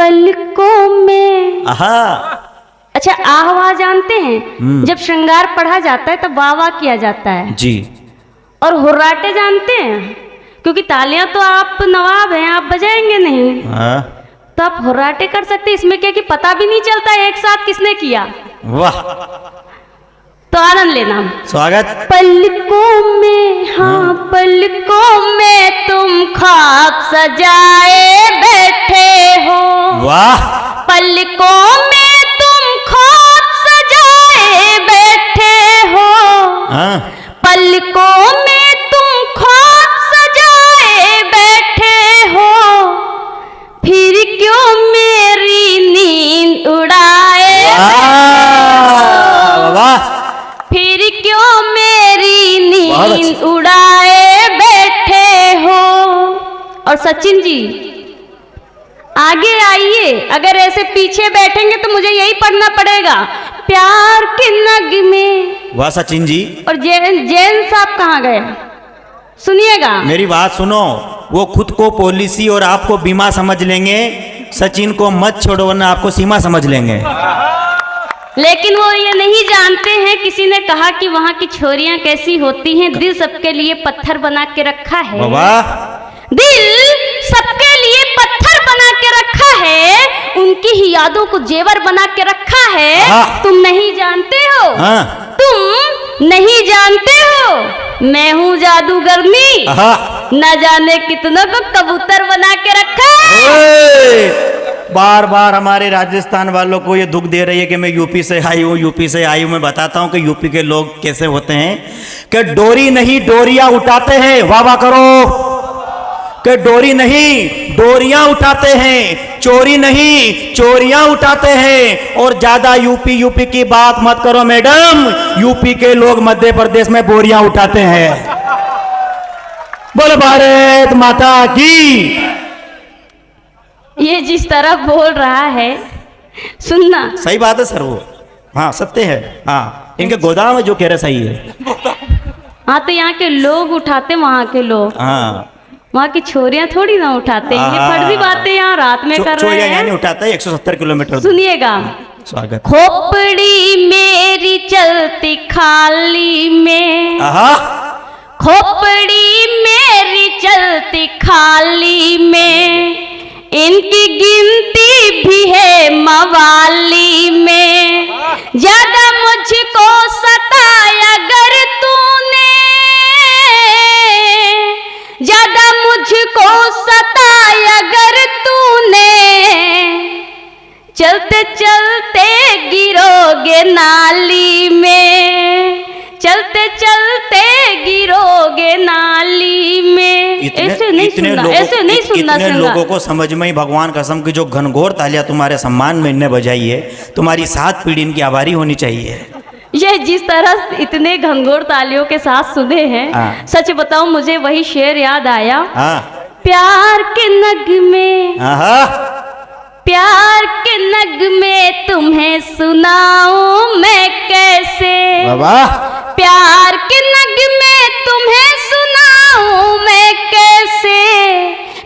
पलकों में। आहा। अच्छा, आह वाह जानते हैं? जब श्रृंगार पढ़ा जाता है तब वाह वाह किया जाता है जी। और हुर्राटे जानते हैं? क्योंकि तालियां तो आप नवाब हैं, आप बजाएंगे नहीं, तो आप हुर्राटे कर सकते। इसमें क्या कि पता भी नहीं चलता एक साथ किसने किया। वाह, तो आनंद लेना। स्वागत। पलकों में, हाँ पलकों में तुम ख्वाब सजाए बैठे हो। वाह। पलकों में तुम ख्वाब सजाए बैठे हो। पलकों में तुम ख्वाब सजाए बैठे हो, फिर क्यों मेरी नींद उड़ाए वाह। फिर क्यों मेरी नींद उड़ाए बैठे हो। और सचिन जी आगे आइए, अगर ऐसे पीछे बैठेंगे तो मुझे यही पढ़ना पड़ेगा, प्यार के नगमे। वाह सचिन जी। और जैन साहब कहाँ गए? सुनिएगा, मेरी बात सुनो। वो खुद को पॉलिसी और आपको बीमा समझ लेंगे, सचिन को मत छोड़ो वरना आपको सीमा समझ लेंगे। लेकिन वो ये नहीं जानते हैं, किसी ने कहा कि वहाँ की छोरियां कैसी होती हैं, दिल सबके लिए पत्थर बना के रखा है। वाह। दिल सबके लिए पत्थर बना के रखा है, उनकी ही यादों को जेवर बना के रखा है। तुम नहीं जानते हो, तुम नहीं जानते हो, मैं हूँ जादूगरनी, न जाने कितनों को कबूतर बना के रखा है। बार बार हमारे राजस्थान वालों को ये दुख दे रही है कि मैं यूपी से आई हूँ, यूपी से आई हूँ। मैं बताता हूँ कि यूपी के लोग कैसे होते हैं कि डोरी नहीं डोरियां उठाते हैं। वाह वाह करो। कि डोरी नहीं डोरियां उठाते हैं, चोरी नहीं चोरियां उठाते हैं। और ज्यादा यूपी की बात मत करो मैडम, यूपी के लोग मध्य प्रदेश में बोरियां उठाते हैं। बोलो भारत माता की। ये जिस तरह बोल रहा है, सुनना। सही बात है सर, वो हाँ सत्य है। हाँ, इनके गोदाम में जो कह रहे सही है। हाँ, तो यहाँ के लोग उठाते, वहाँ के लोग, हाँ, वहाँ की छोरियां थोड़ी ना उठाते। ये फर्जी बातें यहाँ रात में कर रहे हैं। नहीं उठाता है 170 किलोमीटर। सुनिएगा, स्वागत। खोपड़ी मेरी चलती खाली में, खोपड़ी मेरी चलती खाली में, इनकी गिनती भी है मवाली में। ज्यादा मुझको सताया अगर तूने, ज्यादा मुझको सताया अगर तूने, चलते चलते गिरोगे नाली में, चलते चलते गिरोगे नाली में। ऐसे नहीं सुनना, ऐसे नहीं सुनना। इतने लोगों को समझ में ही भगवान कसम की जो घनघोर तालियां तुम्हारे सम्मान में इनने बजाई है, तुम्हारी 7 पीढ़ी इनकी आभारी होनी चाहिए। ये जिस तरह इतने घंघोर तालियों के साथ सुने हैं, सच बताऊं मुझे वही शेर याद आया। प्यार के नगमे, प्यार के नगमे तुम्हें सुनाऊं मैं कैसे। प्यार के नगमे तुम्हें सुनाऊं मैं कैसे,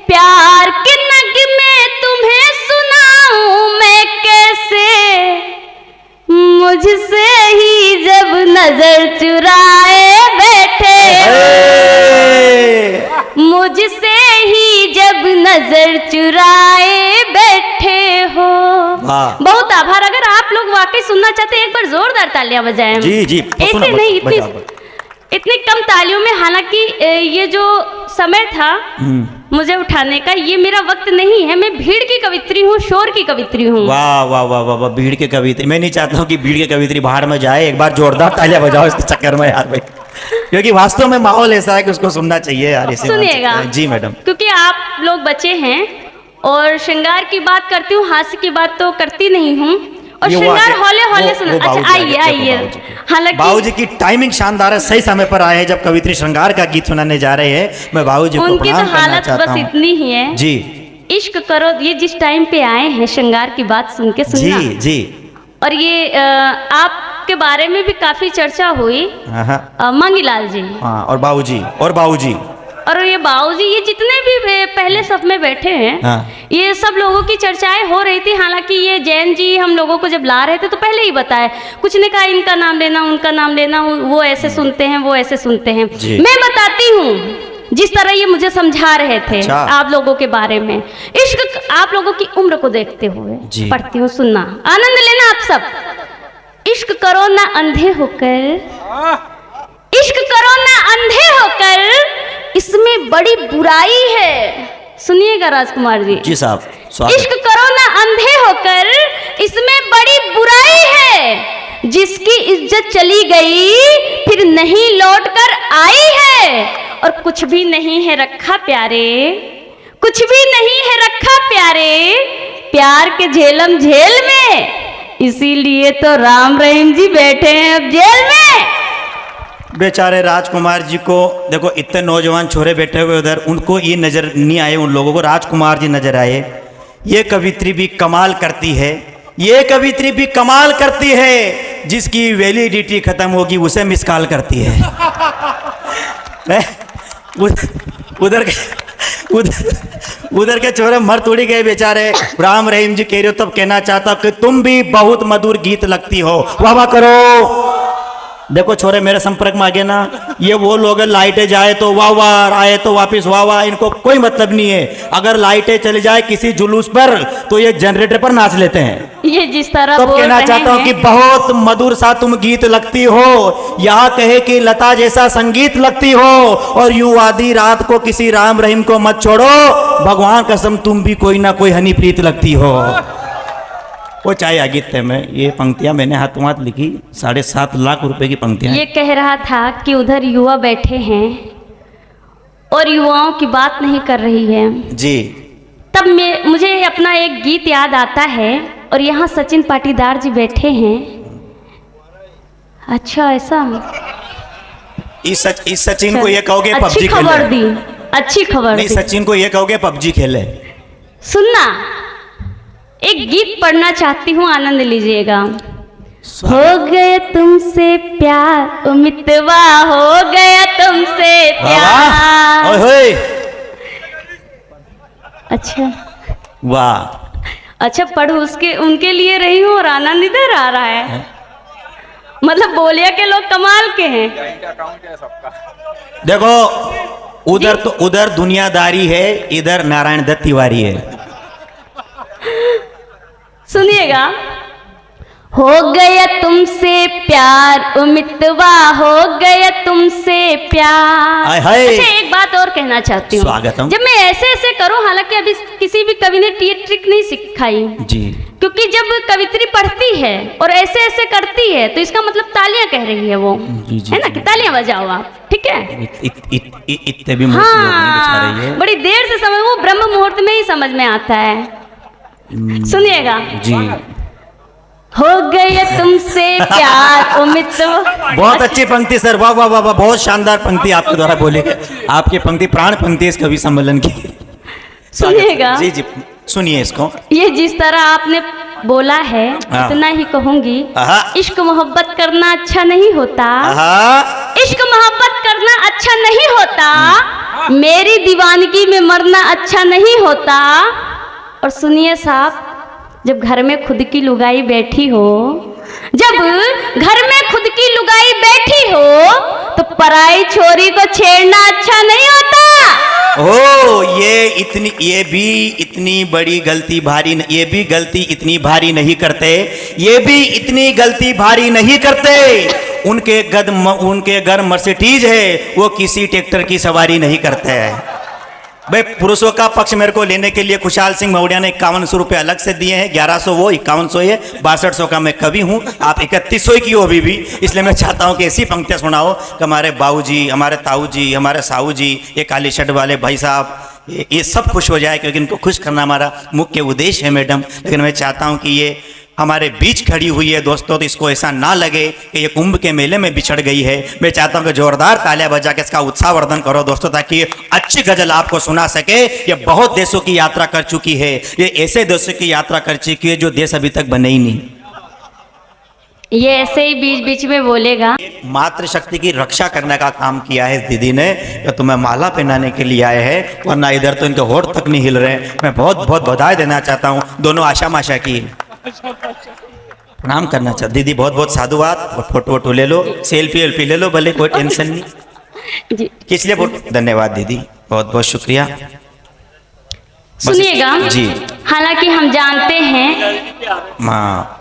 प्यार के नगमे तुम्हें सुनाऊं मैं कैसे। मुझसे ही जब नजर चुराए बैठे हो, मुझसे ही जब नजर चुराए बैठे हो। बहुत आभार। अगर आप लोग वाकई सुनना चाहते हैं, एक बार जोरदार तालियां बजाएं। जी जी। ऐसे नहीं, इतनी कम तालियों में। हालांकि ये जो समय था मुझे उठाने का, ये मेरा वक्त नहीं है। मैं भीड़ की कवित्री हूँ, शोर की कवित्री हूँ। वाह वाह वाह वाह वाह, भीड़ की कवित्री। मैं नहीं चाहता हूँ कि भीड़ की कवित्री बाहर में जाए। एक बार जोरदार तालियां बजाओ इसके चक्कर में यार भाई, क्योंकि वास्तव में माहौल ऐसा है कि उसको सुनना चाहिए यार। सुनिएगा जी मैडम, क्योंकि आप लोग बच्चे हैं और श्रृंगार की बात करती हूँ, हास्य की बात तो करती नहीं हूँ। और श्रृंगार हौले हौले सुना। अच्छा आइए आइए। हालांकि बाबूजी की टाइमिंग शानदार है, सही समय पर आए हैं जब कवित्री श्रृंगार का गीत सुनाने जा रहे हैं। मैं बाबूजी को प्रणाम करना चाहता हूं। बस इतनी ही है जी। इश्क करो, ये जिस टाइम पे आए हैं श्रृंगार की बात सुन के सुनना। जी जी। और ये आपके बारे में भी काफी चर्चा हुई, मंगीलाल जी। हाँ, और बाबूजी और ये बाबूजी, ये जितने भी पहले सब में बैठे हैं, हाँ। ये सब लोगों की चर्चाएं हो रही थी। हालांकि ये जैन जी हम लोगों को जब ला रहे थे तो पहले ही बताया, कुछ ने कहा इनका नाम लेना, उनका नाम लेना, वो ऐसे सुनते हैं, वो ऐसे सुनते हैं। मैं बताती हूँ जिस तरह ये मुझे समझा रहे थे आप लोगों के बारे में। इश्क आप लोगों की उम्र को देखते हुए पढ़ती हूँ, सुनना, आनंद लेना आप सब। इश्क करो ना अंधे होकर, इश्क करो ना अंधे होकर, इसमें बड़ी बुराई है। सुनिएगा राजकुमार जी। जी साहब। इश्क करो ना अंधे होकर, इसमें बड़ी बुराई है। जिसकी इज्जत चली गई फिर नहीं लौट कर आई है। और कुछ भी नहीं है रखा प्यारे, कुछ भी नहीं है रखा प्यारे, प्यार के झेलम झेल में। इसीलिए तो राम रहीम जी बैठे हैं अब जेल में। बेचारे राजकुमार जी को देखो, इतने नौजवान छोरे बैठे हुए उधर, उनको ये नजर नहीं आए, उन लोगों को राजकुमार जी नजर आए। ये कवित्री भी कमाल करती है, ये कवित्री भी कमाल करती है। जिसकी वैलिडिटी खत्म होगी उसे मिस कॉल करती है। उधर के छोरे मर तोड़ी गए बेचारे। राम रहीम जी कह रहे हो तब कहना चाहता कि तुम भी बहुत मधुर गीत लगती हो, वाह वाह करो। देखो छोरे मेरे संपर्क में आ गए ना, ये वो लोग लाइटें जाए तो वाह वाह, आए तो वापस वाह वाह, इनको कोई मतलब नहीं है। अगर लाइटें चली जाए किसी जुलूस पर तो ये जनरेटर पर नाच लेते हैं। ये जिस तरह तो कहना चाहता हूँ कि बहुत मधुर सा तुम गीत लगती हो, यहाँ कहे कि लता जैसा संगीत लगती हो। और यूं आधी रात को किसी राम रहीम को मत छोड़ो, भगवान कसम तुम भी कोई ना कोई हनी प्रीत लगती हो। वो चाहे आगित्य में ये पंक्तियां मैंने हाथों हाथ लिखी, 7.5 लाख रुपए की पंक्तियां। ये कह रहा था कि उधर युवा बैठे हैं और युवाओं की बात नहीं कर रही है जी। तब मुझे अपना एक गीत याद आता है और यहाँ सचिन पाटीदार जी बैठे हैं। अच्छा ऐसा, इस सचिन को ये कहोगे अच्छी पबजी खबर खेले, दी, अच्छी खबर नहीं दी। सचिन को ये कहोगे पबजी खेले। सुनना, एक गीत पढ़ना चाहती हूँ, आनंद लीजिएगा। हो गए तुमसे प्यार उमितवा, हो गया तुमसे प्यार। ओए होए। अच्छा वाह, अच्छा पढ़, उसके उनके लिए रही हूँ और आनंद इधर आ रहा है। मतलब बोलिया के लोग कमाल के हैं। देखो उधर तो उधर दुनियादारी है, इधर नारायण दत्त तिवारी है। सुनिएगा। हो गया तुमसे प्यार उमितवा, हो गया तुमसे प्यार। अच्छा एक बात और कहना चाहती हूँ, जब मैं ऐसे ऐसे करूँ, हालांकि अभी किसी भी कवि ने ये ट्रिक नहीं सिखाई जी, क्योंकि जब कवित्री पढ़ती है और ऐसे ऐसे करती है तो इसका मतलब तालियां कह रही है वो, है ना, कि तालियां बजाओ आप, ठीक है। इतने भी हाँ, बड़ी देर से समझ, वो ब्रह्म मुहूर्त में ही समझ में आता है। सुनिएगा जी। हो गए तुमसे प्यार उम्मीद। बहुत अच्छी पंक्ति सर, वाह वाह वाह वाह, बहुत शानदार पंक्ति आपके द्वारा बोली गई। आपकी पंक्ति प्राण पंक्ति इस कवि सम्मेलन की। सुनिएगा जी जी, सुनिए इसको। ये जिस तरह आपने बोला है इतना ही कहूंगी। इश्क मोहब्बत करना अच्छा नहीं होता, इश्क मोहब्बत करना अच्छा नहीं होता, मेरी दीवानगी में मरना अच्छा नहीं होता। और सुनिए साहब, जब घर में खुद की लुगाई बैठी हो, जब घर में खुद की लुगाई बैठी हो तो पराई छोरी को छेड़ना अच्छा नहीं होता। ओ ये भी इतनी बड़ी गलती भारी, ये भी गलती इतनी भारी नहीं करते, ये भी इतनी गलती भारी नहीं करते। उनके घर मर्सिडीज है, वो किसी ट्रैक्टर की सवारी नहीं करते हैं। भाई पुरुषों का पक्ष मेरे को लेने के लिए खुशहाल सिंह मौर्य ने 5100 रुपये अलग से दिए हैं। 1100 वो, 5100 ये, 6200 का मैं कवि हूँ, आप 3100 की हो अभी भी। इसलिए मैं चाहता हूँ कि ऐसी पंक्तियाँ सुनाओ कि हमारे बाबूजी, हमारे ताऊ जी, हमारे साहू जी, ये काली शर्ट वाले भाई साहब, ये सब खुश हो जाए, क्योंकि इनको खुश करना हमारा मुख्य उद्देश्य है मैडम। लेकिन मैं चाहता हूँ कि ये हमारे बीच खड़ी हुई है दोस्तों, तो इसको ऐसा ना लगे कि ये कुंभ के मेले में बिछड़ गई है। मैं चाहता हूं कि जोरदार तालियां बजा के इसका उत्साहवर्धन करो दोस्तों, ताकि अच्छी गजल आपको सुना सके। ये बहुत देशों की यात्रा कर चुकी है, ये ऐसे देशों की यात्रा कर चुकी है जो देश अभी तक बने ही नहीं। ये ऐसे ही बीच बीच में बोलेगा। मातृशक्ति की रक्षा करने का काम किया है इस दीदी ने, तो तुम्हें माला पहनाने के लिए आए हैं, वरना इधर तो इनके होठ तक नहीं हिल रहे हैं। मैं बहुत बहुत बधाई देना चाहता हूँ, दोनों आशा माशा की प्रणाम करना चाहता। दीदी बहुत बहुत साधुवाद, और फोटो वोटो ले लो, सेल्फी वेल्फी ले लो, भले कोई टेंशन नहीं। जी किस लिए फोटो? धन्यवाद दीदी, बहुत बहुत शुक्रिया। सुनिएगा जी। हालांकि हम जानते हैं हाँ,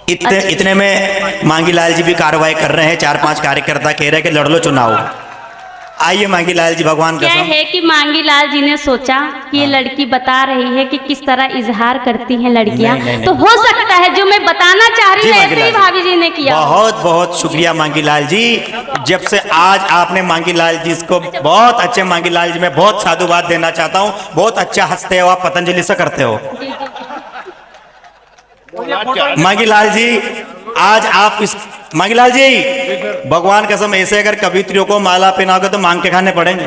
इतने में मांगी लाल जी भी कार्रवाई कर रहे हैं। 4-5 कार्यकर्ता कह रहे हैं कि लड़ लो चुनाव। आइए मांगी लाल जी, भगवान क्या कसम। है कि मांगी लाल जी ने सोचा कि ये लड़की बता रही है कि किस तरह इजहार करती हैं लड़कियां, नहीं। तो हो सकता है जो मैं बताना चाह रही जी, हूँ मांगी ऐसे ही लाल भाभी जी ने किया। बहुत बहुत शुक्रिया मांगी लाल जी। जब से आज आपने मांगी लाल जी को बहुत अच्छे, मांगी लाल जी मैं बहुत साधुवाद देना चाहता हूँ। बहुत अच्छा हंसते हो आप, पतंजलि से करते हो। मांगी लाल जी आज आप इस, मांगी लाल जी भगवान कसम, ऐसे अगर कवित्रियों को माला पहनाओगे तो मांग के खाने पड़ेंगे।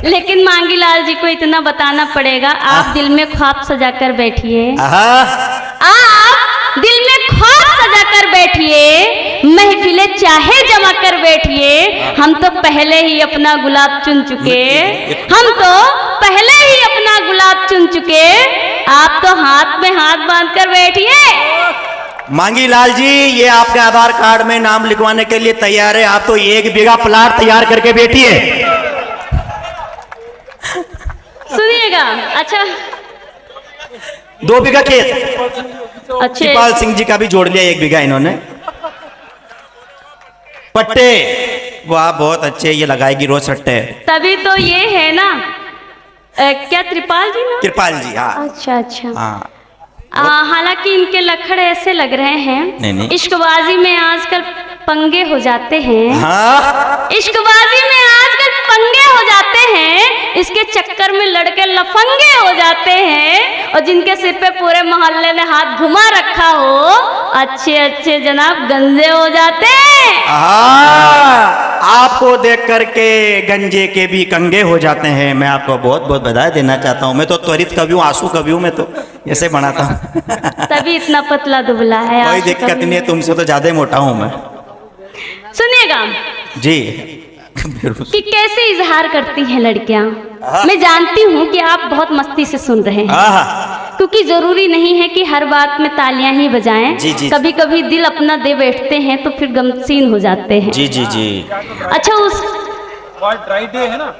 लेकिन मांगी लाल जी को इतना बताना पड़ेगा, आप दिल में ख्वाब सजा कर बैठिए। आप दिल में ख्वाब सजा कर बैठिए, महफिलें चाहे जमा कर बैठिए। हम तो पहले ही अपना गुलाब चुन चुके, हम तो पहले ही अपना गुलाब चुन चुके। आप तो हाथ में हाथ बांध कर बैठिए। मांगी लाल जी ये आपके आधार कार्ड में नाम लिखवाने के लिए तैयार है। आप तो 1 बीघा प्लाट तैयार करके बैठिए। सुनिएगा, अच्छा 2 बीघा खेत, अच्छे शिवपाल सिंह जी का भी जोड़ लिया 1 बीघा इन्होंने। पट्टे वाह बहुत अच्छे, ये लगाएगी रोज सट्टे। तभी तो ये है ना, क्या त्रिपाल जी ना? कृपाल जी, हाँ अच्छा हाँ। हालांकि इनके लखड़ ऐसे लग रहे हैं, नहीं। इश्कबाजी में आजकल पंगे हो जाते हैं। हाँ, इश्कबाजी में आजकल पंगे हो जाते हैं, इसके चक्कर में लड़के लफंगे हो जाते हैं। और जिनके सिर पे पूरे मोहल्ले ने हाथ घुमा रखा हो, अच्छे जनाब गंजे हो जाते हैं। आपको देख करके गंजे के भी कंगे हो जाते हैं। मैं आपको बहुत बहुत बधाई देना चाहता हूँ। मैं तो त्वरित कवि हूँ, आंसू कवि हूँ, मैं तो ऐसे बनाता हूँ। तभी इतना पतला दुबला है। कोई दिक्कत नहीं है, तुमसे तो ज्यादा मोटा हूँ मैं। सुनिएगा जी कि कैसे इजहार करती हैं लड़कियां। मैं जानती हूँ कि आप बहुत मस्ती से सुन रहे हैं, क्योंकि जरूरी नहीं है कि हर बात में तालियां ही बजाएं। जी। कभी कभी दिल अपना दे बैठते हैं तो फिर गमसीन हो जाते हैं। जी। अच्छा आज ड्राई डे है ना,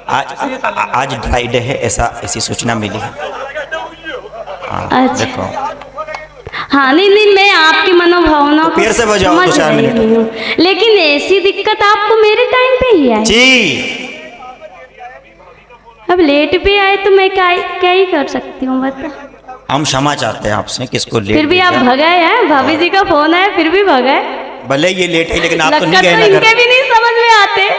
आज ड्राई डे है, ऐसी सूचना मिली है। अच्छा। देखो हाँ नहीं मैं आपकी मनोभावना को फिर से बजाओ, समझ 2-4 रही मिनट। हूँ, लेकिन ऐसी दिक्कत आपको मेरे टाइम पे ही आई। जी अब लेट भी आए तो मैं क्या ही कर सकती हूँ बता। हम क्षमा चाहते हैं आपसे, किसको लेट फिर भी आप भगाए हैं, भाभी जी का फोन है फिर भी भगाए। भले ये लेट है लेकिन आप तो नहीं लगता गए तो ना घर। इनके भी नहीं समझ में आते।